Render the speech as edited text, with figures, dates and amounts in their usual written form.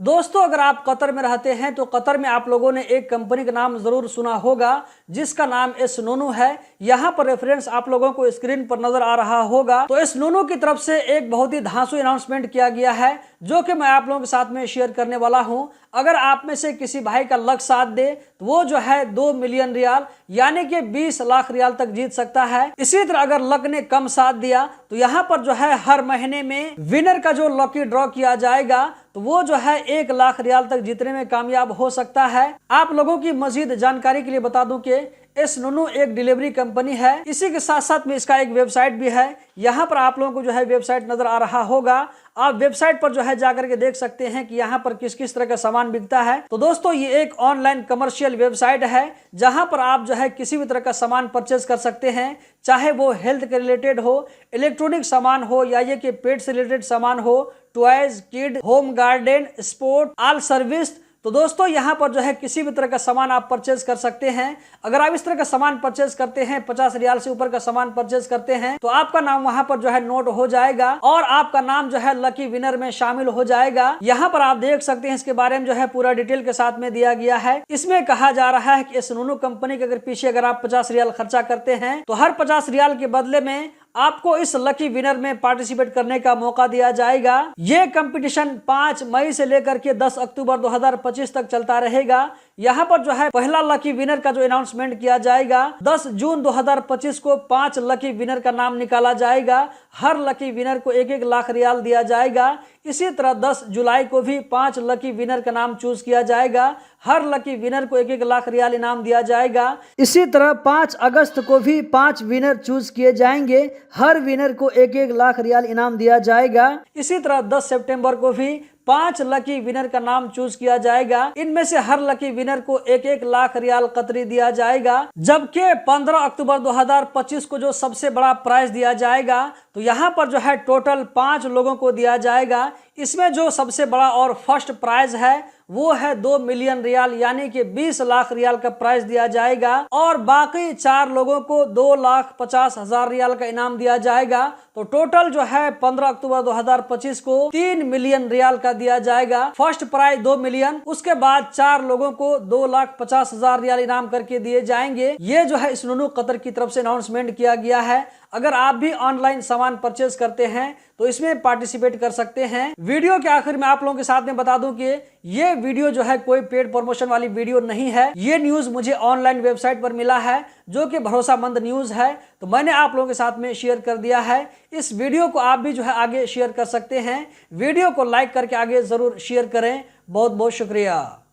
दोस्तों, अगर आप कतर में रहते हैं तो कतर में आप लोगों ने एक कंपनी का नाम जरूर सुना होगा जिसका नाम एसनोनो है। यहाँ पर रेफरेंस आप लोगों को स्क्रीन पर नजर आ रहा होगा। तो एसनोनो की तरफ से एक बहुत ही धांसू अनाउंसमेंट किया गया है जो कि मैं आप लोगों के साथ में शेयर करने वाला हूं। अगर आप में से किसी भाई का लक साथ दे तो वो जो है 2 मिलियन रियाल यानी कि 20 लाख रियाल तक जीत सकता है। इसी तरह अगर लक ने कम साथ दिया तो यहाँ पर जो है हर महीने में विनर का जो लकी ड्रॉ किया जाएगा तो वो जो है 1 लाख रियाल तक जीतने में कामयाब हो सकता है। आप लोगों की मजीद जानकारी के लिए बता दूं कि एसनोनो एक डिलीवरी कंपनी है। इसी के साथ साथ में इसका एक वेबसाइट भी है। यहाँ पर आप लोगों को जो है वेबसाइट नजर आ रहा होगा। आप वेबसाइट पर जो है जाकर के देख सकते हैं कि यहाँ पर किस किस तरह का सामान बिकता है। तो दोस्तों, ये एक ऑनलाइन कमर्शियल वेबसाइट है जहाँ पर आप जो है किसी भी तरह का सामान परचेज कर सकते हैं, चाहे वो हेल्थ के रिलेटेड हो, इलेक्ट्रॉनिक सामान हो या ये कि पेट से रिलेटेड सामान हो, toys, kid, home garden, sport, all service. तो दोस्तों, यहाँ पर जो है किसी भी तरह का सामान आप परचेज कर सकते हैं। अगर आप इस तरह का सामान परचेज करते हैं, 50 रियाल से ऊपर का सामान परचेज करते हैं तो आपका नाम वहां पर जो है नोट हो जाएगा और आपका नाम जो है लकी विनर में शामिल हो जाएगा। यहाँ पर आप देख सकते हैं इसके बारे में जो है पूरा डिटेल के साथ में दिया गया है। इसमें कहा जा रहा है कि एसनोनो कंपनी के अगर पीछे अगर आप 50 रियाल खर्चा करते हैं तो हर 50 रियाल के बदले में आपको इस लकी विनर में पार्टिसिपेट करने का मौका दिया जाएगा। ये कंपटीशन 5 मई से लेकर के 10 अक्टूबर 2025 तक चलता रहेगा। यहाँ पर जो है पहला लकी विनर का जो अनाउंसमेंट किया जाएगा 10 जून 2025 को 5 लकी विनर का नाम निकाला जाएगा। हर लकी विनर को 1-1 लाख रियाल दिया जाएगा। इसी तरह 10 जुलाई को भी 5 लकी विनर का नाम चूज किया जाएगा। हर लकी विनर को 1-1 लाख रियाल इनाम दिया जाएगा। इसी तरह 5 अगस्त को भी 5 विनर चूज किए जाएंगे। हर विनर को 1-1 लाख रियाल इनाम दिया जाएगा। इसी तरह 10 सितंबर को भी 5 लकी विनर का नाम चूज किया जाएगा। इनमें से हर लकी विनर को 1-1 लाख रियाल कतरी दिया जाएगा। जबकि 15 अक्टूबर 2025 को जो सबसे बड़ा प्राइज दिया जाएगा तो यहाँ पर जो है टोटल 5 लोगों को दिया जाएगा। इसमें जो सबसे बड़ा और फर्स्ट प्राइज है वो है 2 मिलियन रियाल यानी कि 20 लाख रियाल का प्राइज दिया जाएगा और बाकी 4 लोगों को 2,50,000 रियाल का इनाम दिया जाएगा। तो टोटल जो है 15 अक्टूबर 2025 को 3 मिलियन रियाल का दिया जाएगा। फर्स्ट प्राइज 2 मिलियन, उसके बाद 4 लोगों को 2,50,000 रियाल इनाम करके दिए जाएंगे। ये जो है एसनोनो कतर की तरफ से अनाउंसमेंट किया गया है। अगर आप भी ऑनलाइन सामान परचेज करते हैं तो इसमें पार्टिसिपेट कर सकते हैं। वीडियो के आखिर में आप लोगों के साथ में बता दूं कि ये वीडियो जो है कोई पेड प्रमोशन वाली वीडियो नहीं है। ये न्यूज मुझे ऑनलाइन वेबसाइट पर मिला है जो कि भरोसामंद न्यूज है, तो मैंने आप लोगों के साथ में शेयर कर दिया है। इस वीडियो को आप भी जो है आगे शेयर कर सकते हैं। वीडियो को लाइक करके आगे जरूर शेयर करें। बहुत बहुत शुक्रिया।